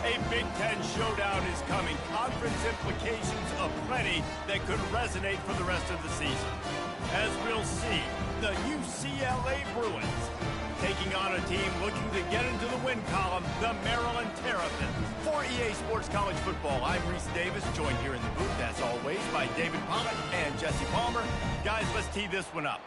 A Big Ten showdown is coming. Conference implications aplenty that could resonate for the rest of the season. As we'll see, the UCLA Bruins taking on a team looking to get into the win column, the Maryland Terrapins. For EA Sports College Football, I'm Reese Davis, joined here in the booth, as always, by David Pollock and Jesse Palmer. Guys, let's tee this one up.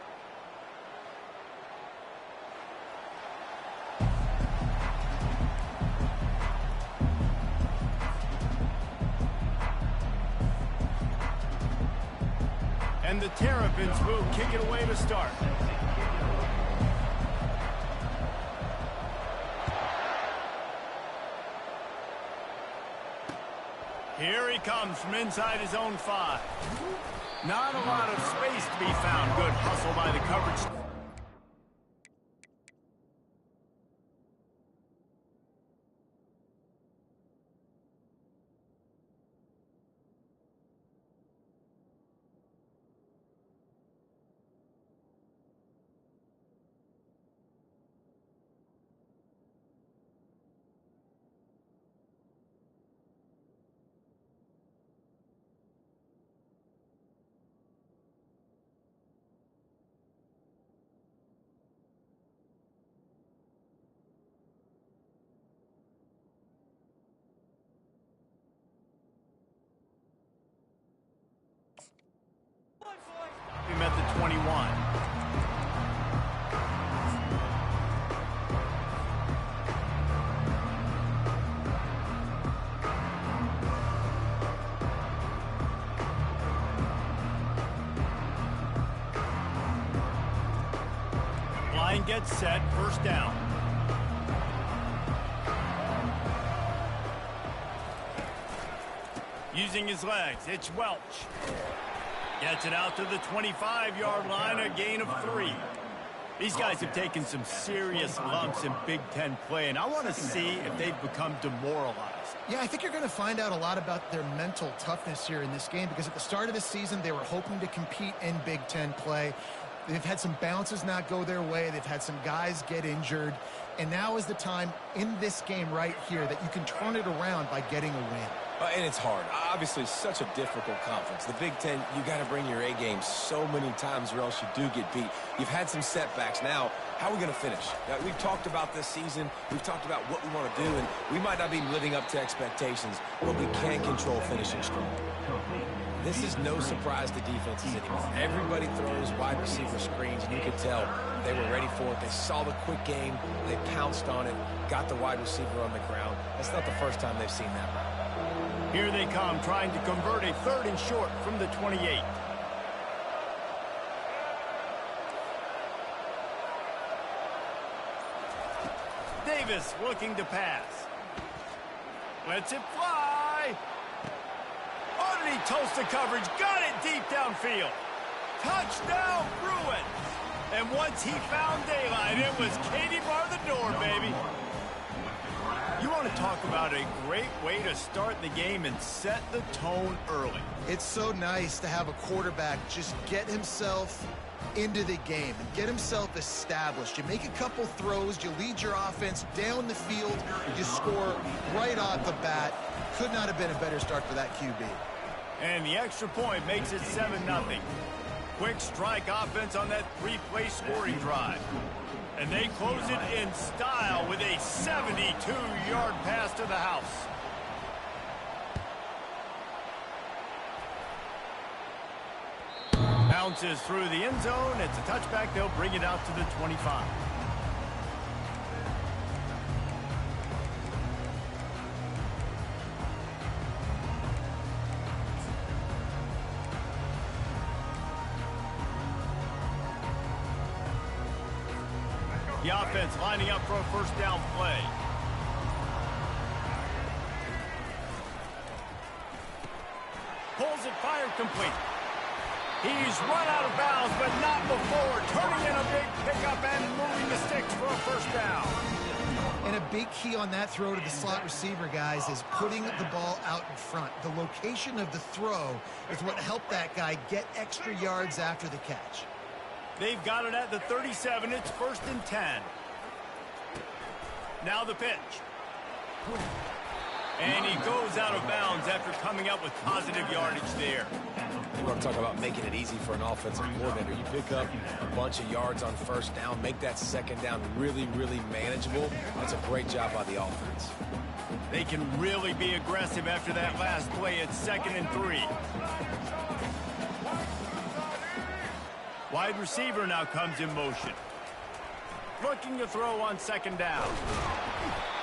And the Terrapins will kick it away to start. Here he comes from inside his own 5. Not a lot of space to be found. Good hustle by the coverage. Him at the 21. Line gets set, first down. Using his legs, it's Welch. Gets it out to the 25-yard line, a gain of 3. These guys have taken some serious lumps in Big Ten play, and I want to see if they've become demoralized. Yeah, I think you're going to find out a lot about their mental toughness here in this game, because at the start of the season, they were hoping to compete in Big Ten play. They've had some bounces not go their way. They've had some guys get injured. And now is the time in this game right here that you can turn it around by getting a win. And it's hard. Obviously, such a difficult conference. The Big Ten, you got to bring your A game so many times or else you do get beat. You've had some setbacks. Now, how are we going to finish? We've talked about this season. We've talked about what we want to do, and we might not be living up to expectations, but we can control finishing strong. This is no surprise to defenses anymore. Everybody throws wide receiver screens, and you can tell they were ready for it. They saw the quick game. They pounced on it, got the wide receiver on the ground. That's not the first time they've seen that route. Here they come, trying to convert a 3rd and short from the 28. Davis looking to pass. Lets it fly. Underneath toast the coverage. Got it deep downfield. Touchdown, Bruins. And once he found daylight, it was Katie bar the door, baby. You want to talk about a great way to start the game and set the tone early. It's so nice to have a quarterback just get himself into the game and get himself established. You make a couple throws, you lead your offense down the field, you score right off the bat. Could not have been a better start for that QB. And the extra point makes it 7-0. Quick strike offense on that 3-play scoring drive. And they close it in style with a 72-yard pass to the house. Bounces through the end zone. It's a touchback. They'll bring it out to the 25. The offense lining up for a first down play. Pulls it, fired complete. He's run out of bounds, but not before turning in a big pickup and moving the sticks for a first down. And a big key on that throw to the slot receiver, guys, is putting the ball out in front. The location of the throw is what helped that guy get extra yards after the catch. They've got it at the 37. It's 1st and 10. Now the pitch. And he goes out of bounds after coming up with positive yardage there. You want to talk about making it easy for an offensive coordinator. You pick up a bunch of yards on first down, make that second down really, really manageable. That's a great job by the offense. They can really be aggressive after that last play. It's 2nd and 3. Wide receiver now comes in motion. Looking to throw on 2nd down.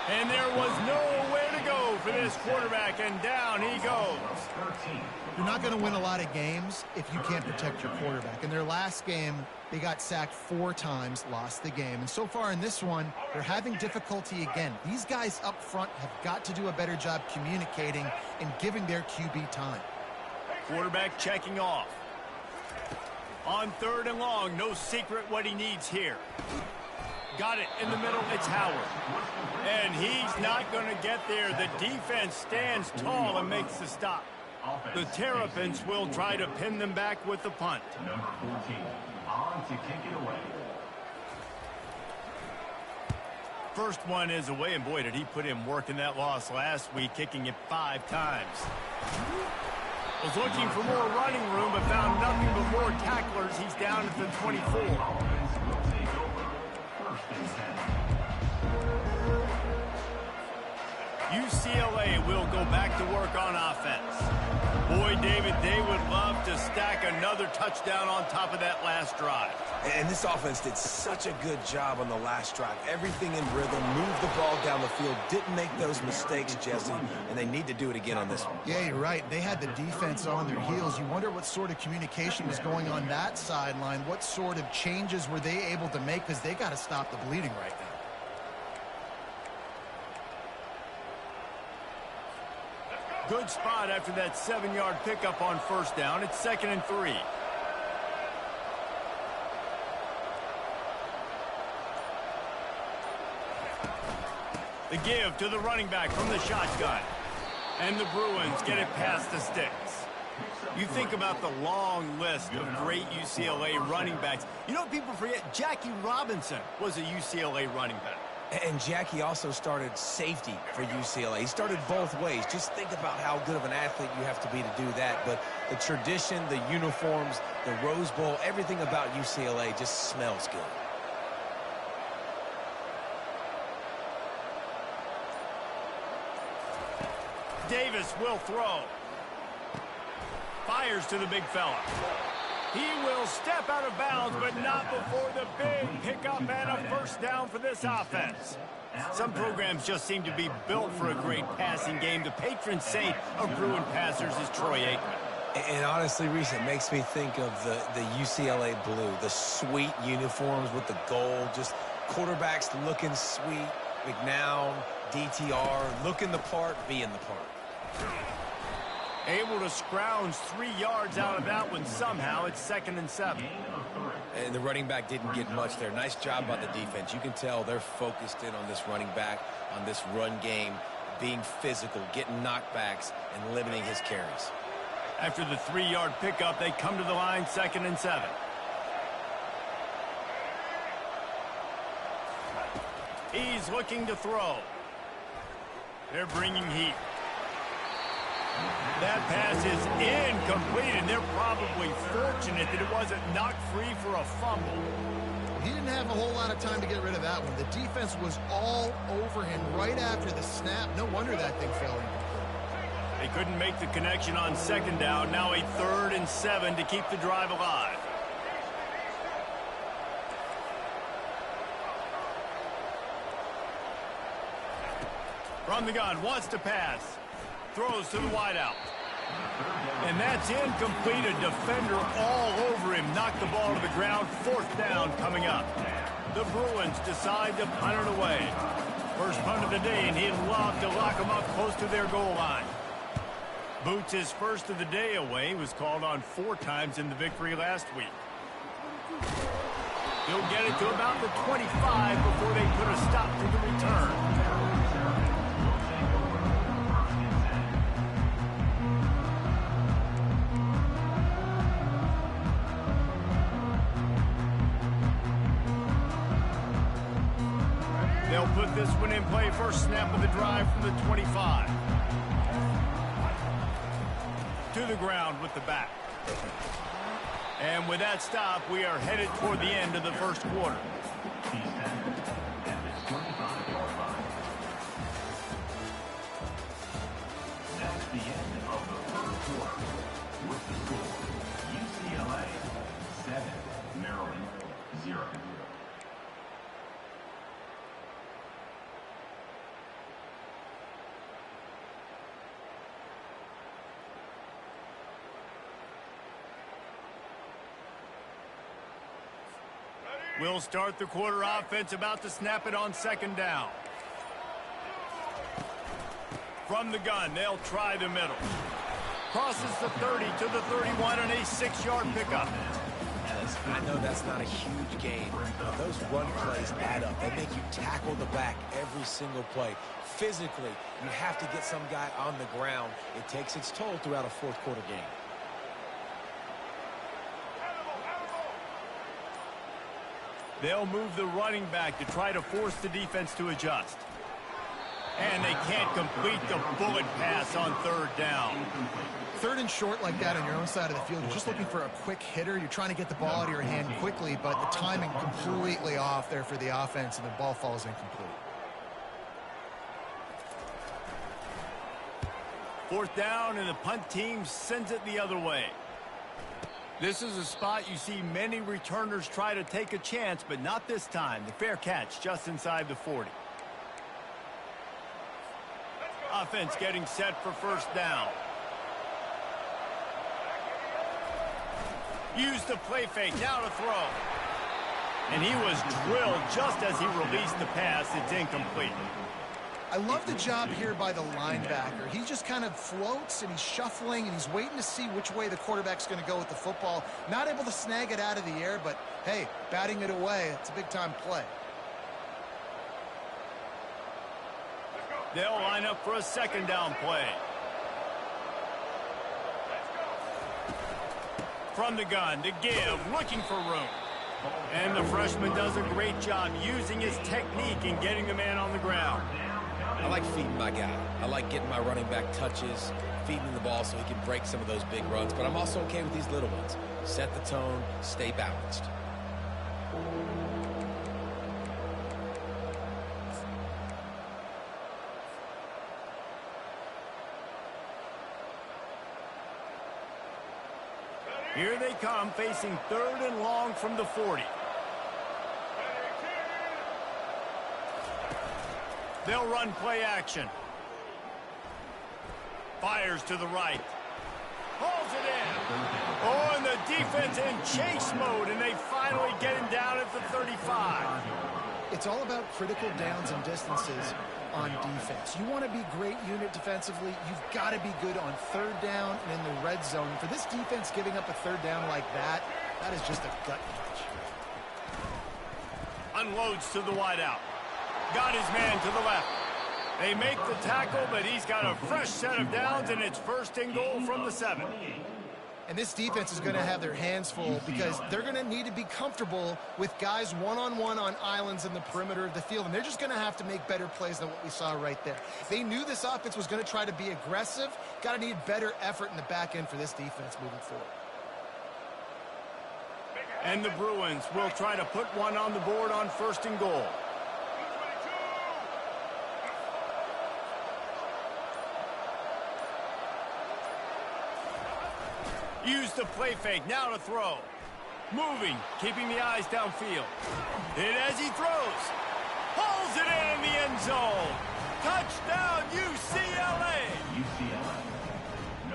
And there was nowhere to go for this quarterback, and down he goes. You're not going to win a lot of games if you can't protect your quarterback. In their last game, they got sacked 4 times, lost the game. And so far in this one, they're having difficulty again. These guys up front have got to do a better job communicating and giving their QB time. Quarterback checking off. On 3rd and long, no secret what he needs here. Got it in the middle, it's Howard. And he's not going to get there. The defense stands tall and makes the stop. The Terrapins will try to pin them back with the punt. Number 14, on to kick it away. First one is away, and boy, did he put in work in that loss last week, kicking it 5 times. Was looking for more running room, but found nothing but more tacklers. He's down at the 24. UCLA will go back to work on offense. Boy, David, they would love to stack another touchdown on top of that last drive. And this offense did such a good job on the last drive. Everything in rhythm, moved the ball down the field, didn't make those mistakes, Jesse, and they need to do it again on this one. Yeah, you're right. They had the defense on their heels. You wonder what sort of communication was going on that sideline. What sort of changes were they able to make, because they got to stop the bleeding right now. Good spot after that 7-yard pickup on first down. It's 2nd and 3. The give to the running back from the shotgun. And the Bruins get it past the sticks. You think about the long list of great UCLA running backs. You know, people forget Jackie Robinson was a UCLA running back. And Jackie also started safety for UCLA. He started both ways. Just think about how good of an athlete you have to be to do that. But the tradition, the uniforms, the Rose Bowl, everything about UCLA just smells good. Davis will throw. Fires to the big fella. He will step out of bounds, but not before the big pickup and a first down for this offense. Some programs just seem to be built for a great passing game. The patron saint of Bruin passers is Troy Aikman. And honestly, Reese, it makes me think of the UCLA blue, the sweet uniforms with the gold, just quarterbacks looking sweet, McNown, DTR, looking the part, being the part. Able to scrounge 3 yards out of that one somehow. It's 2nd and 7. And the running back didn't get much there. Nice job by the defense. You can tell they're focused in on this running back, on this run game, being physical, getting knockbacks, and limiting his carries. After the 3-yard pickup, they come to the line, 2nd and 7. He's looking to throw. They're bringing heat. That pass is incomplete, and they're probably fortunate that it wasn't knocked free for a fumble. He didn't have a whole lot of time to get rid of that one. The defense was all over him right after the snap. No wonder that thing fell incomplete. They couldn't make the connection on 2nd down. Now a 3rd and 7 to keep the drive alive. From the gun, wants to pass. Throws to the wideout. And that's incomplete. A defender all over him. Knocked the ball to the ground. 4th down coming up. The Bruins decide to punt it away. First punt of the day, and he'd love to lock them up close to their goal line. Boots his first of the day away. He was called on 4 times in the victory last week. He'll get it to about the 25 before they put a stop to the return. They'll put this one in play. First snap of the drive from the 25. To the ground with the back. And with that stop, we are headed toward the end of the first quarter. That's the end of the first quarter. With the score, UCLA 7, Maryland 0. We'll start the quarter. Offense about to snap it on second down. From the gun, they'll try the middle. Crosses the 30 to the 31 and a 6-yard pickup. I know that's not a huge gain, but those run plays add up. They make you tackle the back every single play. Physically, you have to get some guy on the ground. It takes its toll throughout a fourth quarter game. They'll move the running back to try to force the defense to adjust. And they can't complete the bullet pass on third down. Third and short like that on your own side of the field, you're just looking for a quick hitter. You're trying to get the ball out of your hand quickly, but the timing completely off there for the offense, and the ball falls incomplete. Fourth down, and the punt team sends it the other way. This is a spot you see many returners try to take a chance, but not this time. The fair catch just inside the 40. Offense getting set for first down. Use the play fake, now to throw. And he was drilled just as he released the pass. It's incomplete. I love the job here by the linebacker. He just kind of floats, and he's shuffling, and he's waiting to see which way the quarterback's going to go with the football. Not able to snag it out of the air, but, hey, batting it away, it's a big-time play. They'll line up for a second down play. From the gun to give, looking for room. And the freshman does a great job using his technique and getting the man on the ground. I like feeding my guy. I like getting my running back touches, feeding the ball so he can break some of those big runs. But I'm also okay with these little ones. Set the tone, stay balanced. Here they come, facing third and long from the 40. They'll run play action. Fires to the right. Hauls it in. Oh, and the defense in chase mode, and they finally get him down at the 35. It's all about critical downs and distances on defense. You want to be a great unit defensively, you've got to be good on third down and in the red zone. For this defense giving up a third down like that, that is just a gut punch. Unloads to the wideout. Got his man to the left. They make the tackle, but he's got a fresh set of downs, and it's first and goal from the 7. And this defense is going to have their hands full because they're going to need to be comfortable with guys one-on-one on islands in the perimeter of the field, and they're just going to have to make better plays than what we saw right there. They knew this offense was going to try to be aggressive. Got to need better effort in the back end for this defense moving forward. And the Bruins will try to put one on the board on first and goal. Use the play fake, now to throw. Moving, keeping the eyes downfield. And as he throws, pulls it in the end zone. Touchdown, UCLA!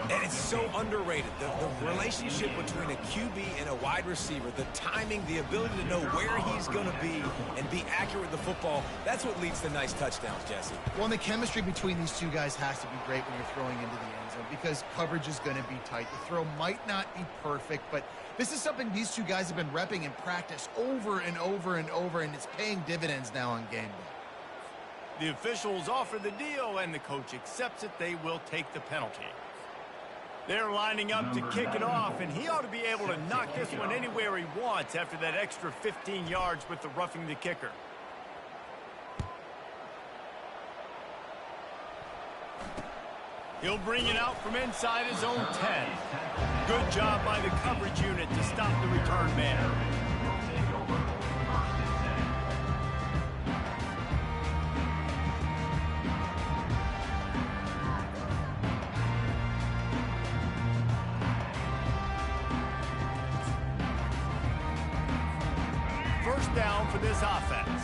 And it's so underrated. The relationship between a QB and a wide receiver, the timing, the ability to know where he's going to be and be accurate with the football, that's what leads to nice touchdowns, Jesse. Well, and the chemistry between these two guys has to be great when you're throwing into the end zone because coverage is going to be tight. The throw might not be perfect, but this is something these two guys have been repping in practice over and over and over, and it's paying dividends now on game day. The officials offer the deal, and the coach accepts it. They will take the penalty. They're lining up to kick it off, and he ought to be able to knock this one anywhere he wants after that extra 15 yards with the roughing the kicker. He'll bring it out from inside his own 10. Good job by the coverage unit to stop the return man. First down for this offense.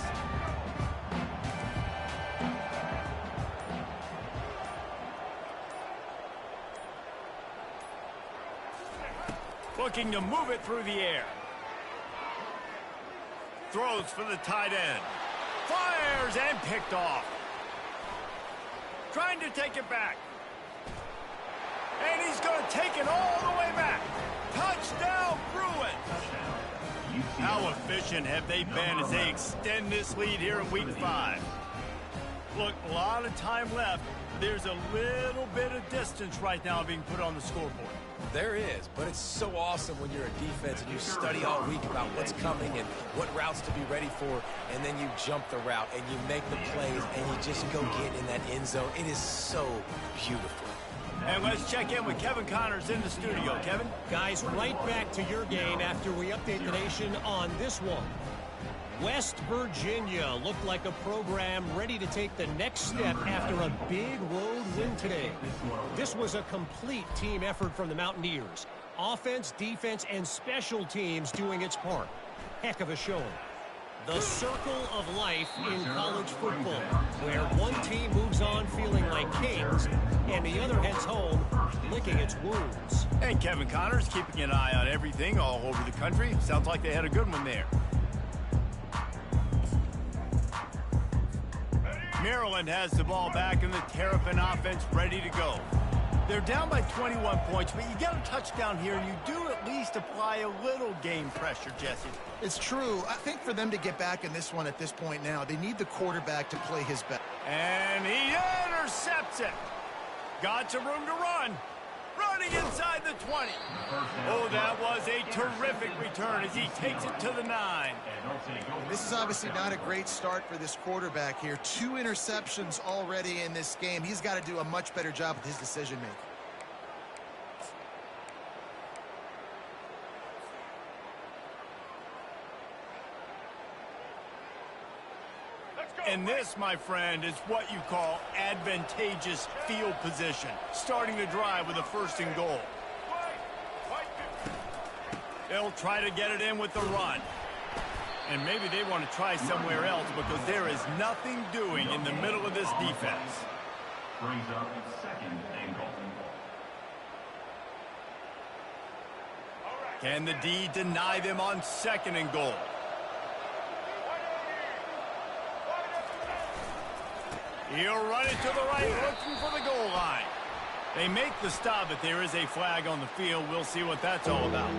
Looking to move it through the air. Throws for the tight end. Fires and picked off. Trying to take it back. And he's going to take it all the way back. Touchdown, Bruins. How efficient have they been as they extend this lead here in Week 5? Look, a lot of time left. There's a little bit of distance right now being put on the scoreboard. There is, but it's so awesome when you're a defense and you study all week about what's coming and what routes to be ready for, and then you jump the route and you make the plays and you just go get in that end zone. It is so beautiful. And let's check in with Kevin Connors in the studio. Kevin? Guys, right back to your game after we update the nation on this one. West Virginia looked like a program ready to take the next step after a big road win today. This was a complete team effort from the Mountaineers. Offense, defense, and special teams doing its part. Heck of a showing. The circle of life in college football, where one team moves on feeling like kings, and the other heads home licking its wounds. And Kevin Connors keeping an eye on everything all over the country. Sounds like they had a good one there. Maryland has the ball back and the Terrapin offense ready to go. They're down by 21 points, but you get a touchdown here, and you do at least apply a little game pressure, Jesse. It's true. I think for them to get back in this one at this point now, they need the quarterback to play his best. And he intercepts it. Got some room to run. Running inside the 20. Oh, that was a terrific return as he takes it to the 9. This is obviously not a great start for this quarterback here. 2 interceptions already in this game. He's got to do a much better job with his decision-making. And this, my friend, is what you call advantageous field position. Starting the drive with a 1st and goal. They'll try to get it in with the run. And maybe they want to try somewhere else because there is nothing doing in the middle of this defense. Brings up 2nd and goal. Can the D deny them on 2nd and goal? He'll run it to the right, looking for the goal line. They make the stop, but there is a flag on the field. We'll see what that's all about.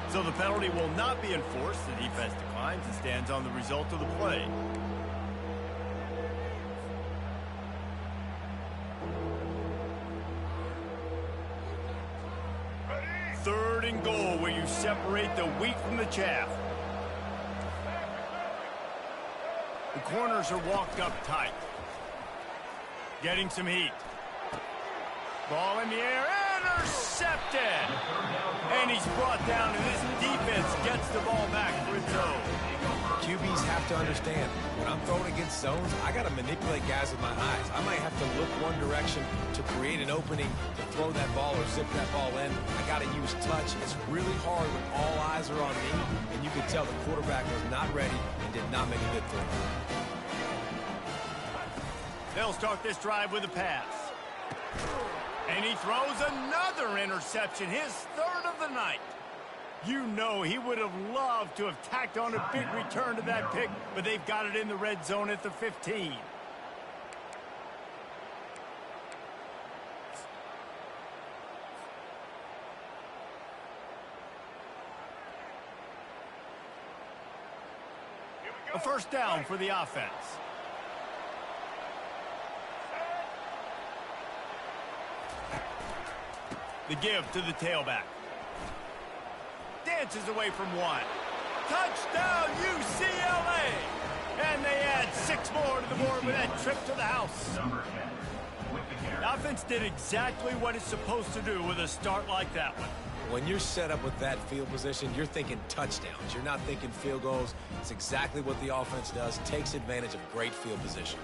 So the penalty will not be enforced. The defense declines and stands on the result of the play. Third and goal, where you separate the wheat from the chaff. The corners are walked up tight. Getting some heat. Ball in the air, intercepted! And he's brought down, and this defense gets the ball back for its own. QBs have to understand, when I'm throwing against zones, I got to manipulate guys with my eyes. I might have to look one direction to create an opening to throw that ball or zip that ball in. I got to use touch. It's really hard when all eyes are on me, and you could tell the quarterback was not ready and did not make a good throw. They'll start this drive with a pass. And he throws another interception, his 3rd of the night. You know he would have loved to have tacked on a big return to that pick, but they've got it in the red zone at the 15. A 1st down for the offense. The give to the tailback. Dances away from one. Touchdown, UCLA! And they add 6 more to the board with that trip to the house. Number 10 with the carry. Now, if offense did exactly what it's supposed to do with a start like that one. When you're set up with that field position, you're thinking touchdowns. You're not thinking field goals. It's exactly what the offense does. Takes advantage of great field position.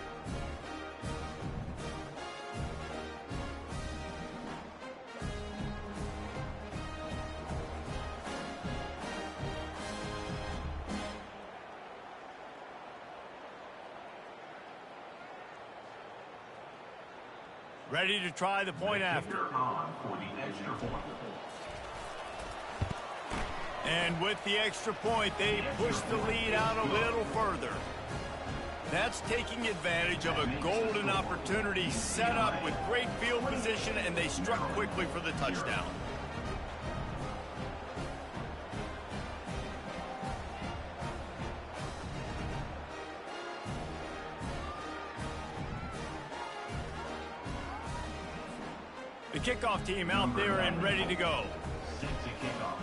Ready to try the point after. On for the extra point. And with the extra point, they push the lead out a little further. That's taking advantage of a golden opportunity set up with great field position, and they struck quickly for the touchdown. The kickoff team out there and ready to go. Set to kick off.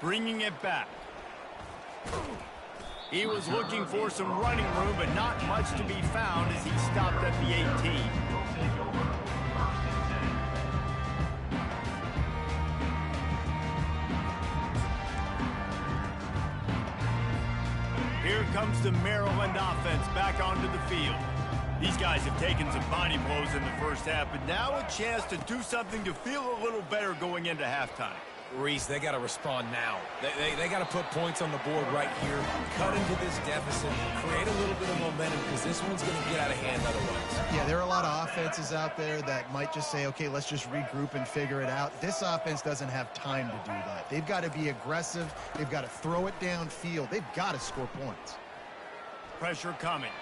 Bringing it back. He was looking for some running room, but not much to be found as he stopped at the 18. Will take over. First and 10. Here comes the Maryland offense back onto the field. These guys have taken some body blows in the first half, but now a chance to do something to feel a little better going into halftime. Reese, they got to respond now. They got to put points on the board right here, cut into this deficit, create a little bit of momentum, because this one's going to get out of hand otherwise. Yeah, there are a lot of offenses out there that might just say, okay, let's just regroup and figure it out. This offense doesn't have time to do that. They've got to be aggressive. They've got to throw it downfield. They've got to score points. Pressure coming.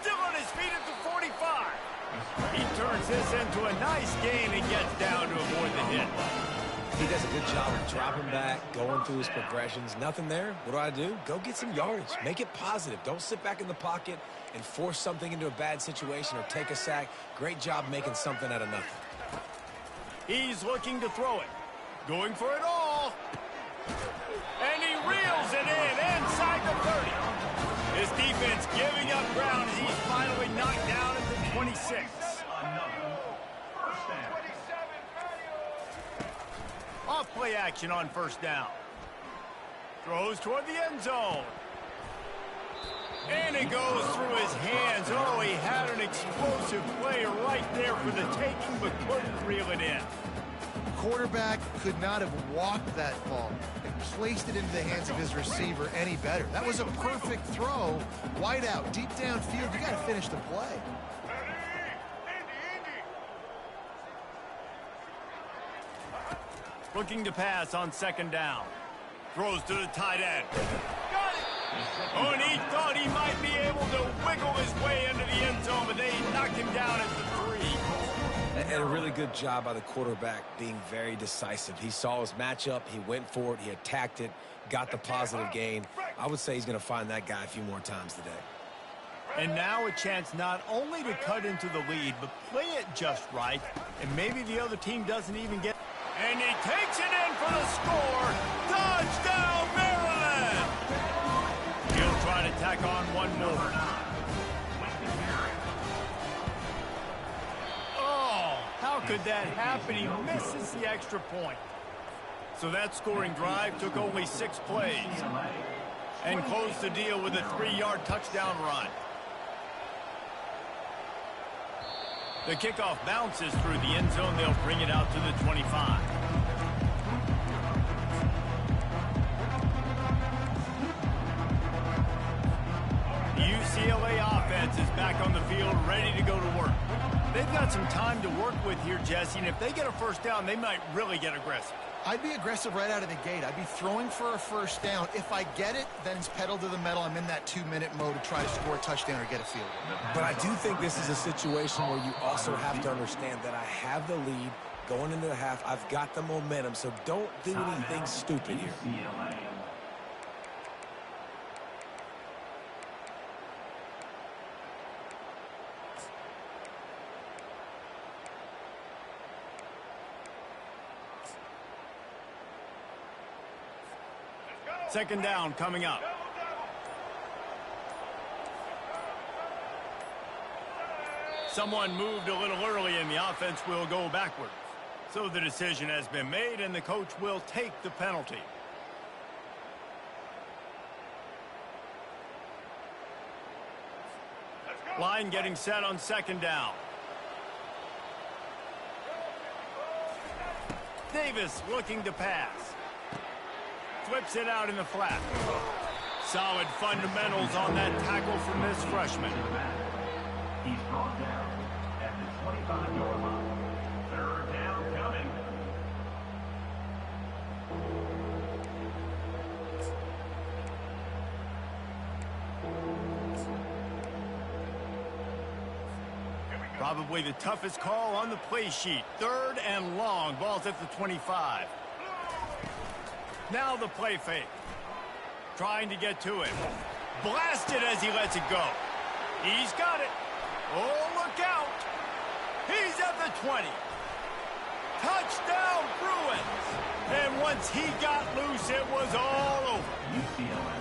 Still on his feet at the 45. He turns this into a nice gain and gets down to avoid the hit. He does a good job of dropping back, going through his progressions. Nothing there. What do? Go get some yardage. Make it positive. Don't sit back in the pocket and force something into a bad situation or take a sack. Great job making something out of nothing. He's looking to throw it. Going for it all. And he reels it in inside the 30. His defense giving up ground as he's finally knocked down at the 26. Off play action on first down. Throws toward the end zone. And it goes through his hands. Oh, he had an explosive play right there for the taking, but couldn't reel it in. Quarterback could not have walked that ball and placed it into the hands of his receiver any better. That was a perfect throw. Wide out, deep downfield. You got to finish the play. Looking to pass on second down. Throws to the tight end. Got it! Oh, and he thought he might be able to wiggle his way into the end zone, but they knocked him down at the 3. And a really good job by the quarterback being very decisive. He saw his matchup. He went for it. He attacked it. Got the positive gain. I would say he's going to find that guy a few more times today. And now a chance not only to cut into the lead, but play it just right. And maybe the other team doesn't even get... And he takes it in for the score. Touchdown, Maryland! He'll try to tack on one more. Oh, how could that happen? He misses the extra point. So that scoring drive took only 6 plays and closed the deal with a 3-yard touchdown run. The kickoff bounces through the end zone. They'll bring it out to the 25. The UCLA offense is back on the field, ready to go to work. They've got some time to work with here, Jesse, and if they get a first down, they might really get aggressive. I'd be aggressive right out of the gate. I'd be throwing for a first down. If I get it, then it's pedal to the metal. I'm in that 2-minute mode to try to score a touchdown or get a field goal. But I do think this is a situation where you also have to understand that I have the lead going into the half. I've got the momentum, so don't do anything stupid here. UCLA. Second down coming up. Someone moved a little early and the offense will go backwards. So the decision has been made and the coach will take the penalty. Line getting set on second down. Davis looking to pass. Flips it out in the flat. Solid fundamentals on that tackle from this freshman. He's brought down at the 25-yard line. Third down coming. Probably the toughest call on the play sheet. Third and long. Ball's at the 25. Now the play fake. Trying to get to him. Blasted as he lets it go. He's got it. Oh, look out. He's at the 20. Touchdown, Bruins. And once he got loose, it was all over. UCLA.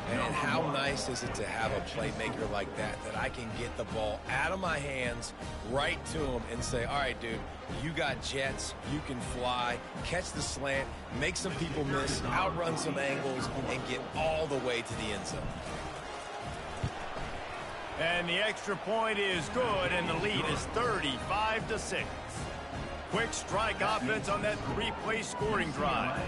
And how nice is it to have a playmaker like that I can get the ball out of my hands right to him and say, all right, dude, you got jets, you can fly, catch the slant, make some people miss, outrun some angles, and get all the way to the end zone. And the extra point is good, and the lead is 35-6. Quick strike offense on that three-play scoring drive.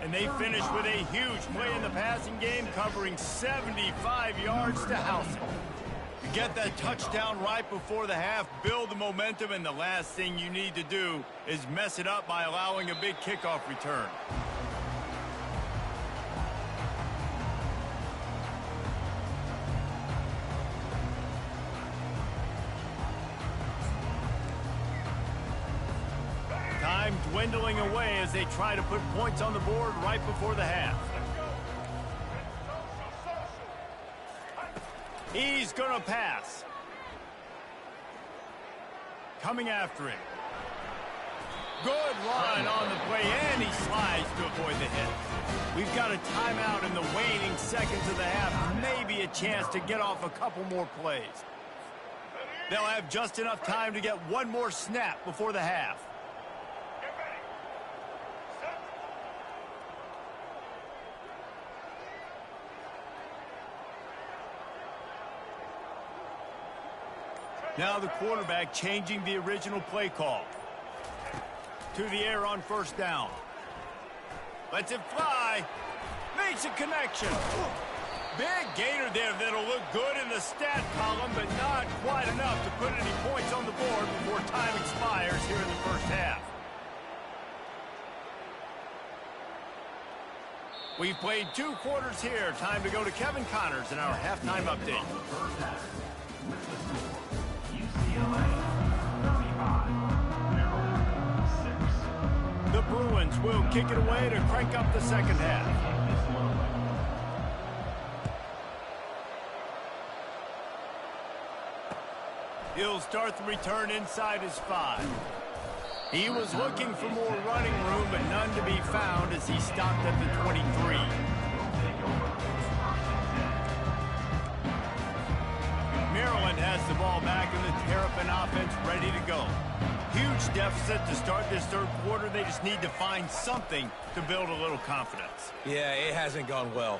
And they finish with a huge play in the passing game, covering 75 yards to house it. You get that touchdown right before the half, build the momentum, and the last thing you need to do is mess it up by allowing a big kickoff return. Time dwindling away as they try to put points on the board right before the half. He's going to pass. Coming after him. Good line on the play, and he slides to avoid the hit. We've got a timeout in the waning seconds of the half. Maybe a chance to get off a couple more plays. They'll have just enough time to get one more snap before the half. Now the quarterback changing the original play call. To the air on first down. Lets it fly. Makes a connection. Big gainer there that'll look good in the stat column, but not quite enough to put any points on the board before time expires here in the first half. We've played 2 quarters here. Time to go to Kevin Connors in our halftime update. The Bruins will kick it away to crank up the second half. He'll start the return inside his 5. He was looking for more running room, but none to be found as he stopped at the 23. Maryland has the ball back and the Terrapin offense ready to go. Huge deficit to start this third quarter. They just need to find something to build a little confidence. Yeah, it hasn't gone well.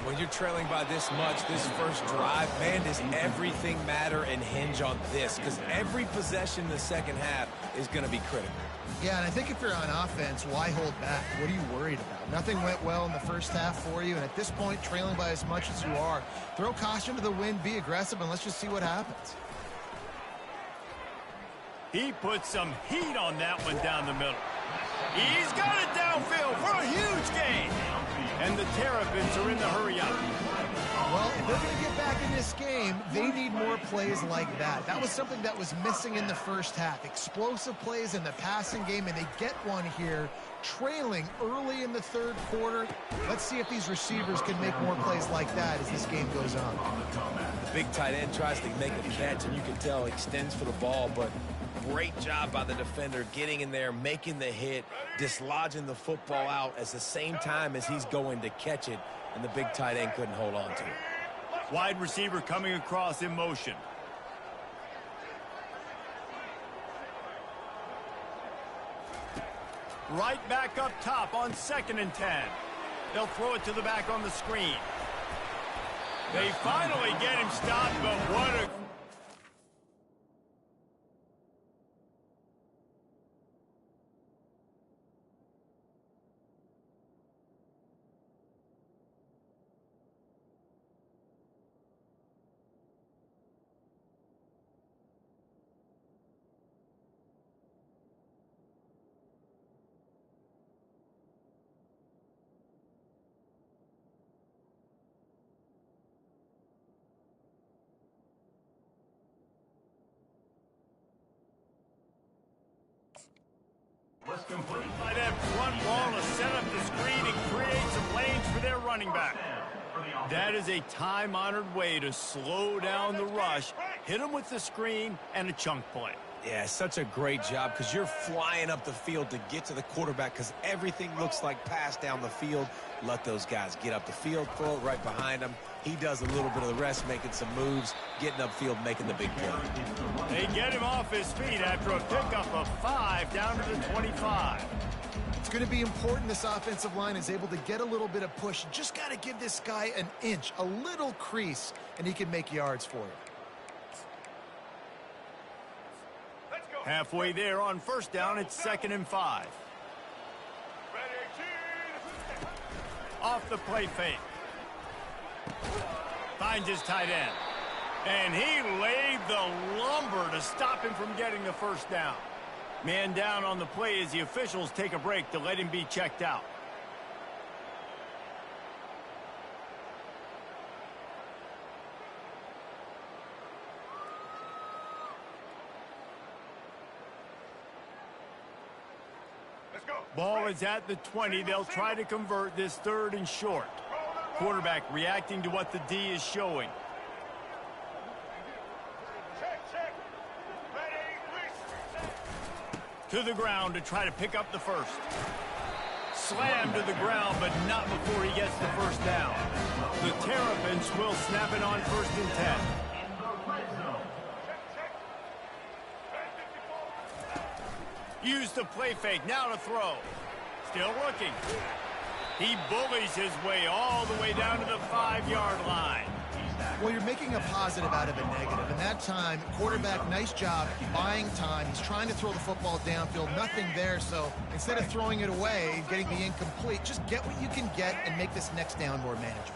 When you're trailing by this much, this first drive, man, does everything matter and hinge on this? Because every possession in the second half is going to be critical. Yeah, and I think if you're on offense, why hold back? What are you worried about? Nothing went well in the first half for you, and at this point, trailing by as much as you are, throw caution to the wind, be aggressive, and let's just see what happens. He put some heat on that one down the middle. He's got it downfield for a huge gain. And the Terrapins are in the hurry up. Well, if they're going to get back in this game, they need more plays like that. That was something that was missing in the first half. Explosive plays in the passing game, and they get one here, trailing early in the third quarter. Let's see if these receivers can make more plays like that as this game goes on. The big tight end tries to make a catch, and you can tell he extends for the ball, but great job by the defender getting in there, making the hit, dislodging the football out at the same time as he's going to catch it, and the big tight end couldn't hold on to it. Wide receiver coming across in motion. Right back up top on 2nd and 10. They'll throw it to the back on the screen. They finally get him stopped, but what a... Was complete. By that front wall to set up the screen and create some lanes for their running back. That is a time-honored way to slow down the rush, hit them with the screen, and a chunk play. Yeah, such a great job because you're flying up the field to get to the quarterback because everything looks like pass down the field. Let those guys get up the field, throw it right behind him. He does a little bit of the rest, making some moves, getting upfield, making the big play. They get him off his feet after a pickup of 5 down to the 25. It's going to be important this offensive line is able to get a little bit of push. You just got to give this guy an inch, a little crease, and he can make yards for you. Halfway there on 1st down, it's 2nd and 5. Off the play fake. Finds his tight end. And he laid the lumber to stop him from getting the 1st down. Man down on the play as the officials take a break to let him be checked out. Ball is at the 20. They'll try to convert this 3rd and short. Quarterback reacting to what the D is showing. To the ground to try to pick up the 1st. Slammed to the ground, but not before he gets the 1st down. The Terrapins will snap it on 1st and 10. Use the play fake, now to throw. Still looking. He bullies his way all the way down to the 5-yard line. Well, you're making a positive out of a negative. And that time, quarterback, nice job buying time. He's trying to throw the football downfield, nothing there. So instead of throwing it away, getting the incomplete, just get what you can get and make this next down more manageable.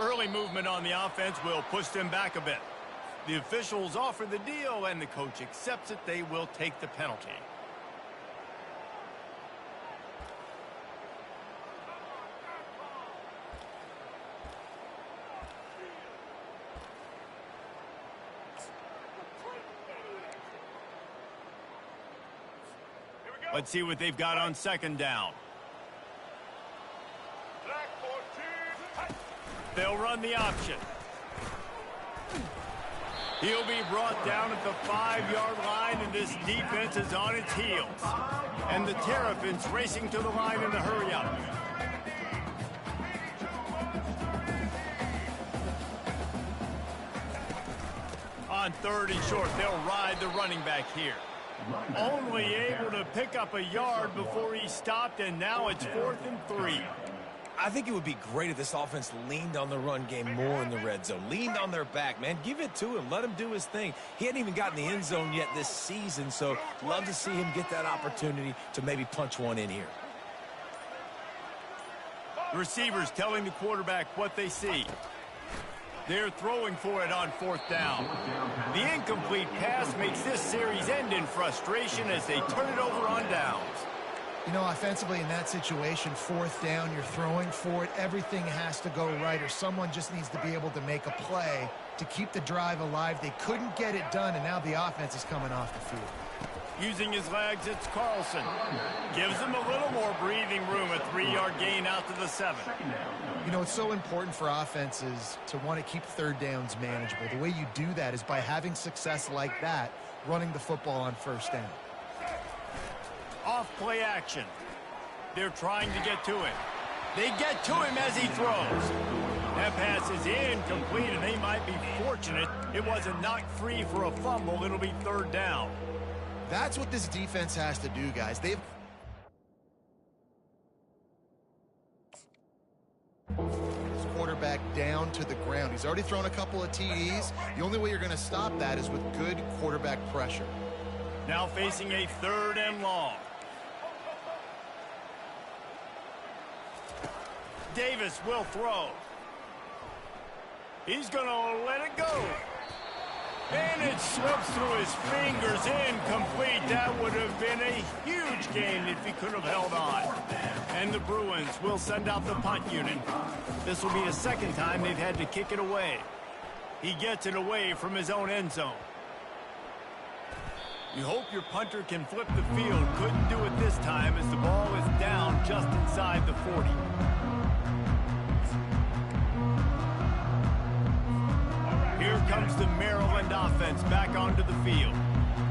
Early movement on the offense will push them back a bit. The officials offer the deal, and the coach accepts it. They will take the penalty. Let's see what they've got on 2nd down. They'll run the option. He'll be brought down at the 5-yard line, and this defense is on its heels. And the Terrapins racing to the line in a hurry-up. On 3rd and short, they'll ride the running back here. Only able to pick up a yard before he stopped, and now it's 4th and 3. I think it would be great if this offense leaned on the run game more in the red zone. Leaned on their back, man. Give it to him. Let him do his thing. He hadn't even gotten the end zone yet this season, so love to see him get that opportunity to maybe punch one in here. The receivers telling the quarterback what they see. They're throwing for it on 4th down. The incomplete pass makes this series end in frustration as they turn it over on downs. You know, offensively in that situation, 4th down, you're throwing for it. Everything has to go right, or someone just needs to be able to make a play to keep the drive alive. They couldn't get it done, and now the offense is coming off the field. Using his legs, it's Carlson. Gives him a little more breathing room, a 3-yard gain out to the 7. You know, it's so important for offenses to want to keep 3rd downs manageable. The way you do that is by having success like that, running the football on 1st down. Off play action. They're trying to get to him. They get to him as he throws. That pass is incomplete, and they might be fortunate it wasn't knocked free for a fumble. It'll be third down. That's what this defense has to do, guys. They've his quarterback down to the ground. He's already thrown a couple of TDs. The only way you're going to stop that is with good quarterback pressure. Now facing a third and long. Davis will throw. He's going to let it go. And it slips through his fingers, incomplete. That would have been a huge game if he could have held on. And the Bruins will send out the punt unit. This will be the second time they've had to kick it away. He gets it away from his own end zone. You hope your punter can flip the field. Couldn't do it this time as the ball is down just inside the 40. Here comes the Maryland offense back onto the field.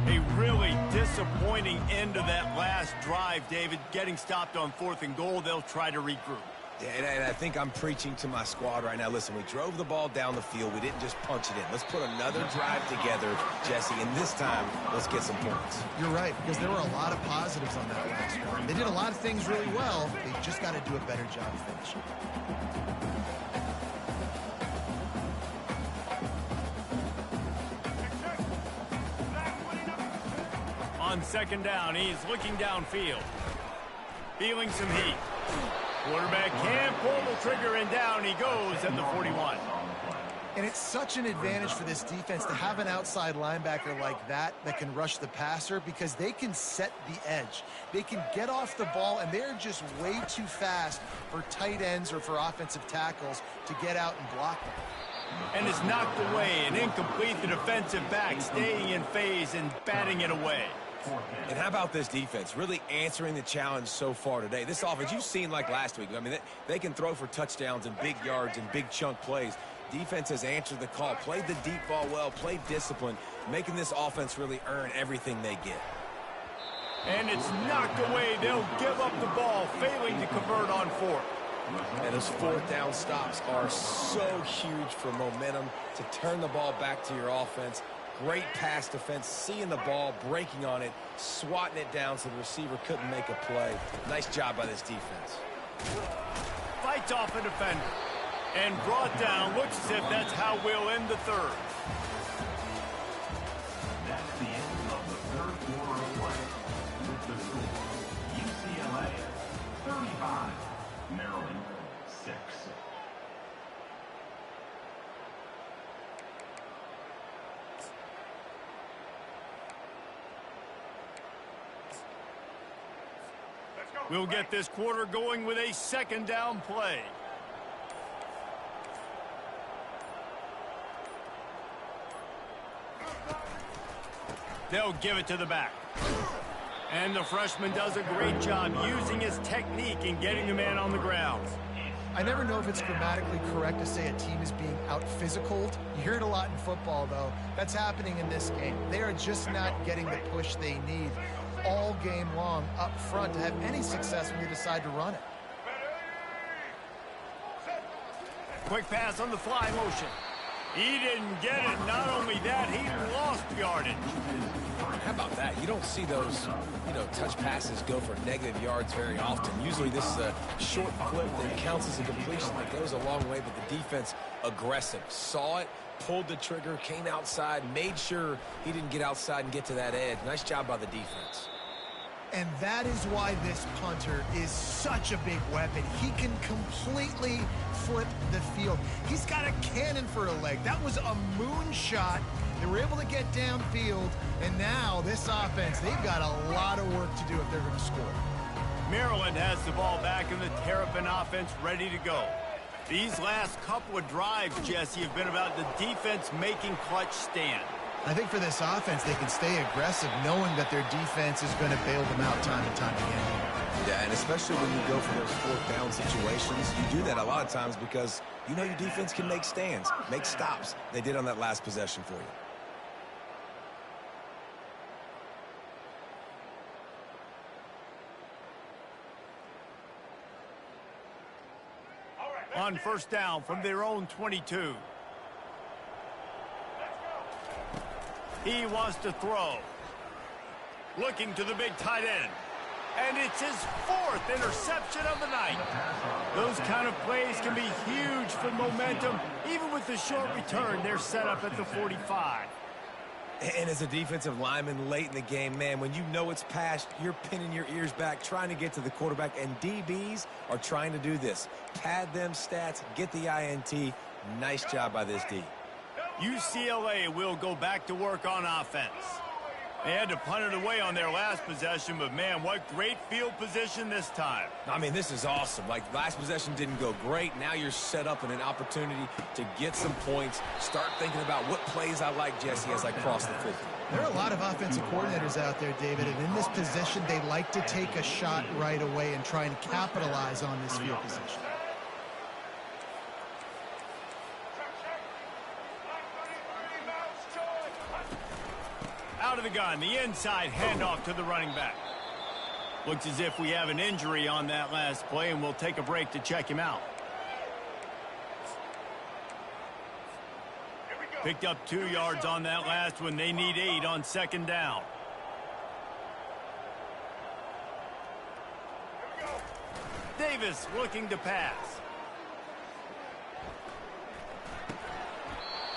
A really disappointing end of that last drive, David. Getting stopped on 4th and goal, they'll try to regroup. Yeah, and I think I'm preaching to my squad right now. Listen, we drove the ball down the field. We didn't just punch it in. Let's put another drive together, Jesse, and this time, let's get some points. You're right, because there were a lot of positives on that last one. They did a lot of things really well. They just got to do a better job of finishing. On second down, he's looking downfield. Feeling some heat. Quarterback can't pull the trigger, and down he goes at the 41. And it's such an advantage for this defense to have an outside linebacker like that can rush the passer, because they can set the edge. They can get off the ball, and they're just way too fast for tight ends or for offensive tackles to get out and block them. And it's knocked away and incomplete. The defensive back staying in phase and batting it away. And how about this defense? Really answering the challenge so far today. This offense, you've seen like last week. I mean, they can throw for touchdowns and big yards and big chunk plays. Defense has answered the call, played the deep ball well, played discipline, making this offense really earn everything they get. And it's knocked away. They'll give up the ball, failing to convert on 4th. And those 4th down stops are so huge for momentum to turn the ball back to your offense. Great pass defense, seeing the ball, breaking on it, swatting it down so the receiver couldn't make a play. Nice job by this defense. Fights off a defender. And brought down. Looks as if that's how we'll end the third. That's the end of the third quarter of play. With the score, UCLA 35, Maryland 6. We'll get this quarter going with a second down play. They'll give it to the back. And the freshman does a great job using his technique and getting the man on the ground. I never know if it's grammatically correct to say a team is being out-physicaled. You hear it a lot in football, though. That's happening in this game. They are just not getting the push they need all game long up front to have any success when you decide to run it. Quick pass on the fly motion. He didn't get it. Not only that, he lost yardage. How about that? You don't see those, touch passes go for negative yards very often. Usually this is a short clip that counts as a completion that goes a long way, but the defense aggressive. Saw it, pulled the trigger, came outside, made sure he didn't get outside and get to that edge. Nice job by the defense. And that is why this punter is such a big weapon. He can completely flip the field. He's got a cannon for a leg. That was a moonshot. They were able to get downfield, and now this offense, they've got a lot of work to do if they're going to score. Maryland has the ball back in the Terrapin offense ready to go. These last couple of drives, Jesse, have been about the defense making clutch stand. I think for this offense, they can stay aggressive knowing that their defense is going to bail them out time and time again. Yeah, and especially when you go for those 4th down situations, you do that a lot of times because you know your defense can make stands, make stops. They did on that last possession for you. On first down from their own 22. He wants to throw. Looking to the big tight end. And it's his 4th interception of the night. Those kind of plays can be huge for momentum. Even with the short return, they're set up at the 45. And as a defensive lineman late in the game, man, when you know it's past, you're pinning your ears back, trying to get to the quarterback, and DBs are trying to do this. Pad them stats, get the INT. Nice job by this D. UCLA will go back to work on offense. They had to punt it away on their last possession, but, man, what great field position this time. I mean, this is awesome. Like, last possession didn't go great. Now you're set up in an opportunity to get some points. Start thinking about what plays I like, Jesse, as I cross the 50. There are a lot of offensive coordinators out there, David, and in this position, they like to take a shot right away and try and capitalize on this field position. Out of the gun, the inside handoff to the running back. Looks as if we have an injury on that last play, and we'll take a break to check him out. Picked up 2 yards on that last one. They need 8 on second down. Davis looking to pass.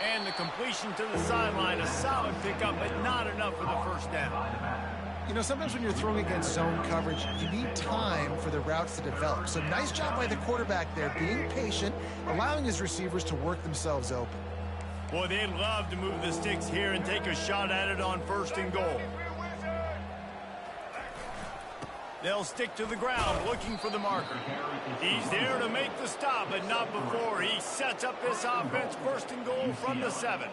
And the completion to the sideline, a solid pickup, but not enough for the first down. You know, sometimes when you're throwing against zone coverage, you need time for the routes to develop. So nice job by the quarterback there, being patient, allowing his receivers to work themselves open. Boy, they'd love to move the sticks here and take a shot at it on 1st and goal. They'll stick to the ground looking for the marker. He's there to make the stop, but not before. He sets up this offense 1st and goal from the 7.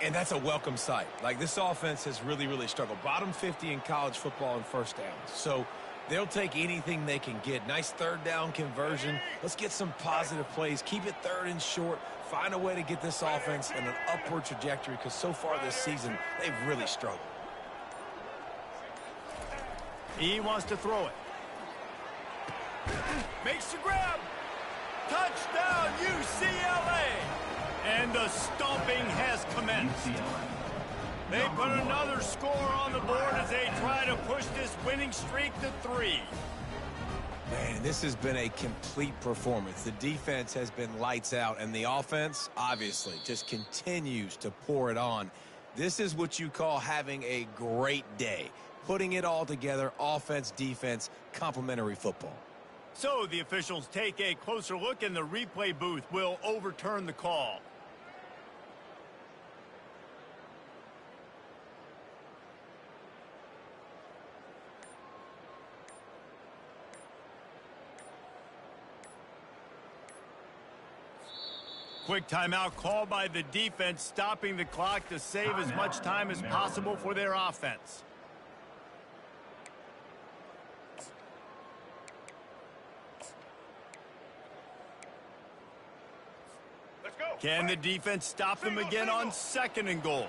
And that's a welcome sight. Like, this offense has really, really struggled. Bottom 50 in college football in first downs. So they'll take anything they can get. Nice 3rd down conversion. Let's get some positive plays. Keep it 3rd and short. Find a way to get this offense in an upward trajectory, because so far this season, they've really struggled. He wants to throw it. Makes the grab. Touchdown, UCLA. And the stomping has commenced. They put another score on the board as they try to push this winning streak to 3. Man, this has been a complete performance. The defense has been lights out, and the offense, obviously, just continues to pour it on. This is what you call having a great day. Putting it all together, offense, defense, complementary football. So the officials take a closer look, and the replay booth will overturn the call. Quick timeout call by the defense, stopping the clock to save as much time as possible for their offense. Can the defense stop them again on 2nd and goal?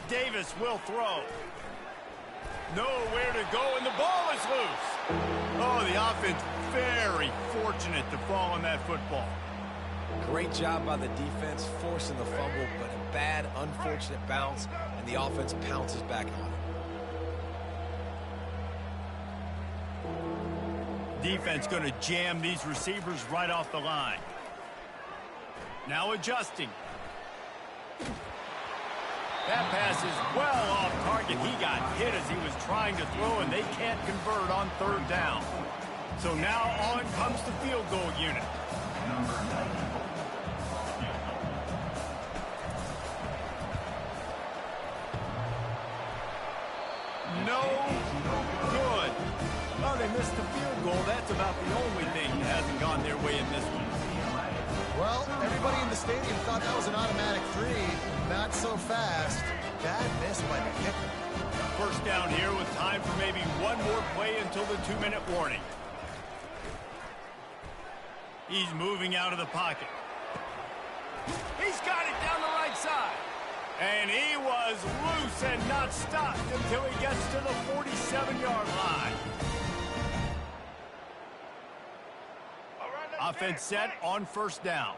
Davis will throw. Nowhere to go, and the ball is loose. Oh, the offense very fortunate to fall on that football. Great job by the defense, forcing the fumble, but a bad, unfortunate bounce, and the offense pounces back on it. Defense going to jam these receivers right off the line. Now adjusting. That pass is well off target. He got hit as he was trying to throw, and they can't convert on 3rd down. So now on comes the field goal unit. No good. Well, they missed the field goal. That's about the only thing that hasn't gone their way in this one. Well, everybody in the stadium thought that was an automatic 3. Not so fast. Bad miss by the kicker. First down here with time for maybe one more play until the 2-minute warning. He's moving out of the pocket. He's got it down the right side. And he was loose and not stopped until he gets to the 47-yard line. Offense set on first down.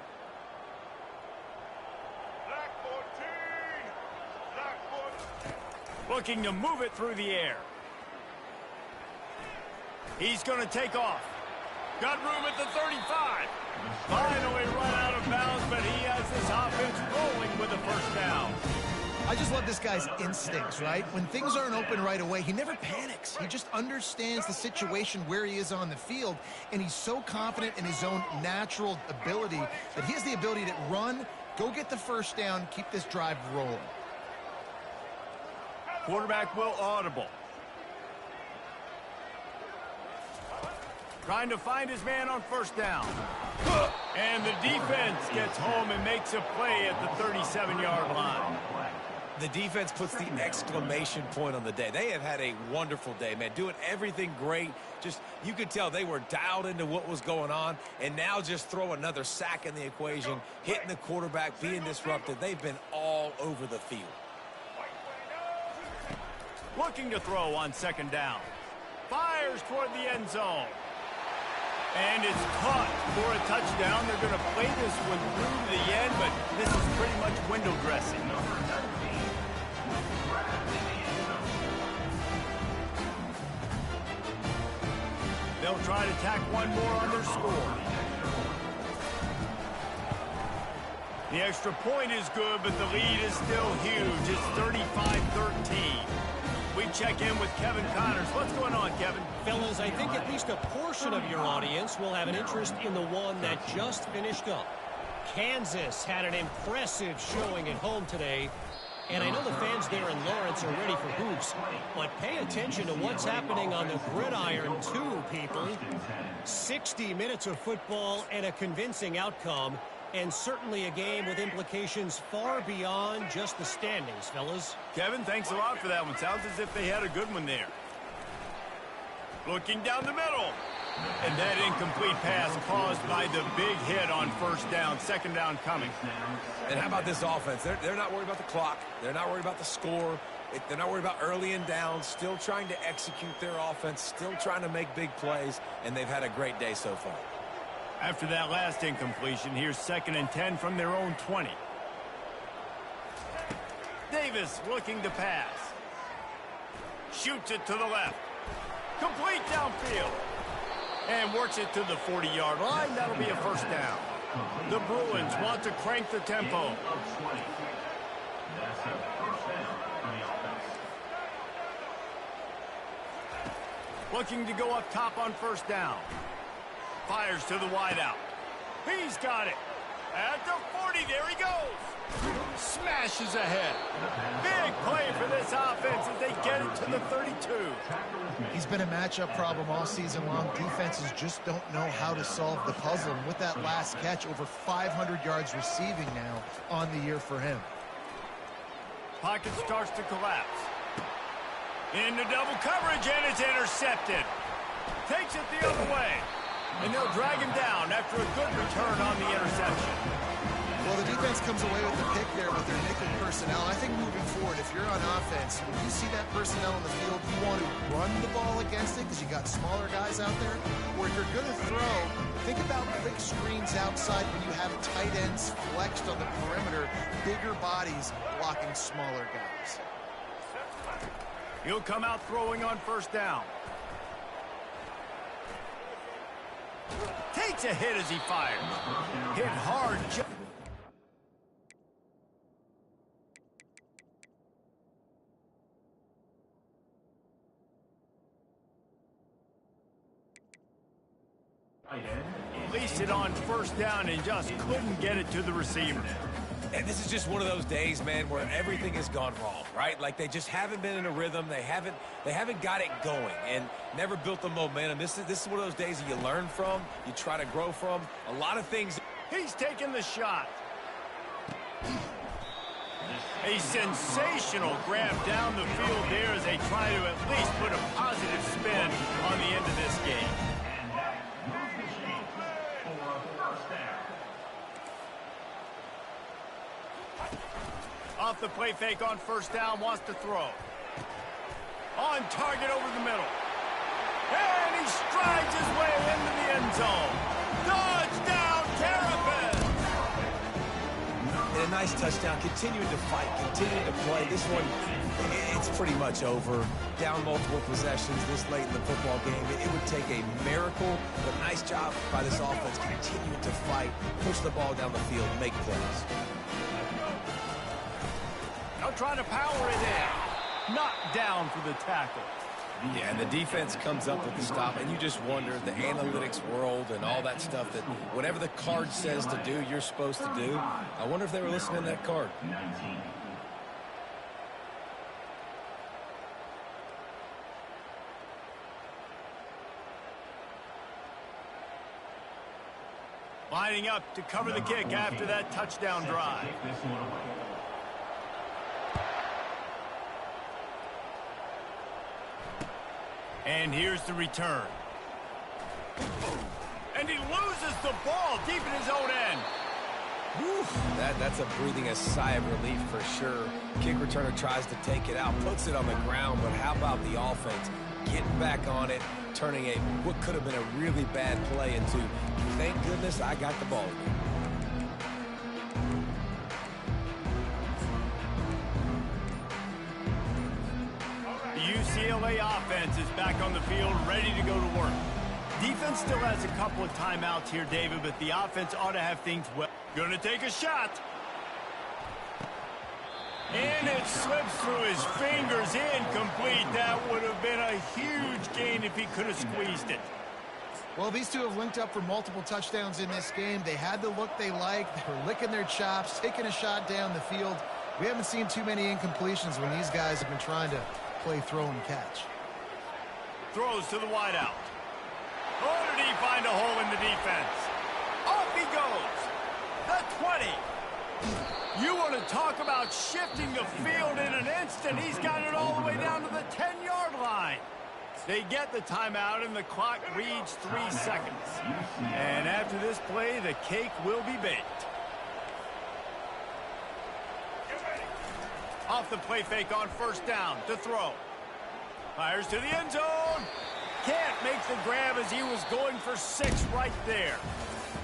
Looking to move it through the air. He's going to take off. Got room at the 35. Finally run out of bounds, but he has this offense rolling with a first down. I just love this guy's instincts, right? When things aren't open right away, he never panics. He just understands the situation where he is on the field, and he's so confident in his own natural ability that he has the ability to run, go get the first down, keep this drive rolling. Quarterback will audible. Trying to find his man on first down. And the defense gets home and makes a play at the 37-yard line. The defense puts the exclamation point on the day. They have had a wonderful day, man, doing everything great. Just, you could tell they were dialed into what was going on, and now just throw another sack in the equation, hitting the quarterback, being disrupted. They've been all over the field. Looking to throw on second down. Fires toward the end zone. And it's caught for a touchdown. They're going to play this one through to the end, but this is pretty much window dressing. They'll try to tack one more on their score. The extra point is good, but the lead is still huge. It's 35-13. We check in with Kevin Connors. What's going on, Kevin? Fellas, I think at least a portion of your audience will have an interest in the one that just finished up. Kansas had an impressive showing at home today, and I know the fans there in Lawrence are ready for hoops, but pay attention to what's happening on the gridiron too, people. 60 minutes of football and a convincing outcome, and certainly a game with implications far beyond just the standings, fellas. Kevin, thanks a lot for that one. Sounds as if they had a good one there. Looking down the middle. And that incomplete pass caused by the big hit on first down. Second down coming. And how about this offense? They're not worried about the clock. They're not worried about the score. They're not worried about early and down. Still trying to execute their offense. Still trying to make big plays. And they've had a great day so far. After that last incompletion, here's 2nd and 10 from their own 20. Davis looking to pass. Shoots it to the left. Complete downfield. And works it to the 40-yard line. That'll be a first down. The Bruins want to crank the tempo. Looking to go up top on first down. Fires to the wideout. He's got it. At the 40, there he goes. Smashes ahead. Big play for this offense as they get it to the 32. He's been a matchup problem all season long. Defenses just don't know how to solve the puzzle. And with that last catch, over 500 yards receiving now on the year for him. Pocket starts to collapse. Into double coverage, and it's intercepted. Takes it the other way. And they'll drag him down after a good return on the interception. Well, the defense comes away with the pick there with their nickel personnel. I think moving forward, if you're on offense, when you see that personnel in the field, you want to run the ball against it because you got smaller guys out there. Or if you're going to throw, think about quick screens outside when you have tight ends flexed on the perimeter, bigger bodies blocking smaller guys. He'll come out throwing on first down. Takes a hit as he fires. Hit hard. Released it on first down and just couldn't get it to the receiver. And this is just one of those days, man, where everything has gone wrong, right? Like they just haven't been in a rhythm. They haven't got it going and never built the momentum. This is one of those days that you learn from, you try to grow from. A lot of things. He's taking the shot. A sensational grab down the field there as they try to at least put a positive spin on the end of this game. Off the play fake on first down, wants to throw. On target over the middle. And he strides his way into the end zone. Touchdown, Terrapins! And a nice touchdown, continuing to fight, continuing to play. This one, it's pretty much over. Down multiple possessions this late in the football game. It would take a miracle, but nice job by this offense continuing to fight, push the ball down the field, make plays. Now trying to power it in. Knocked down for the tackle. Yeah, and the defense comes up with the stop, and you just wonder, the analytics world and all that stuff, that whatever the card says to do, you're supposed to do. I wonder if they were listening to that card. 19. Lining up to cover the kick after that touchdown drive. Take this one away. And here's the return. And he loses the ball deep in his own end. Whew, that's a breathing a sigh of relief for sure. Kick returner tries to take it out, puts it on the ground, but how about the offense getting back on it, turning what could have been a really bad play into, thank goodness I got the ball again. The UCLA offense is back on the field, ready to go to work. Defense still has a couple of timeouts here, David, but the offense ought to have things well. Gonna take a shot. And it slips through his fingers, incomplete. That would have been a huge gain if he could have squeezed it. Well, these two have linked up for multiple touchdowns in this game. They had the look they liked. They were licking their chops, taking a shot down the field. We haven't seen too many incompletions when these guys have been trying to play throw and catch. Throws to the wideout. Oh, did he find a hole in the defense? Off he goes. The 20. You want to talk about shifting the field in an instant. He's got it all the way down to the 10-yard line. They get the timeout, and the clock reads 3 seconds. And after this play, the cake will be baked. Off the play fake on first down to throw. Fires to the end zone. Can't make the grab as he was going for 6 right there.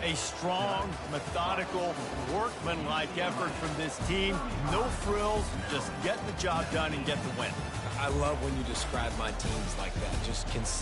A strong, methodical, workmanlike effort from this team. No frills, just get the job done and get the win. I love when you describe my teams like that, just consistent.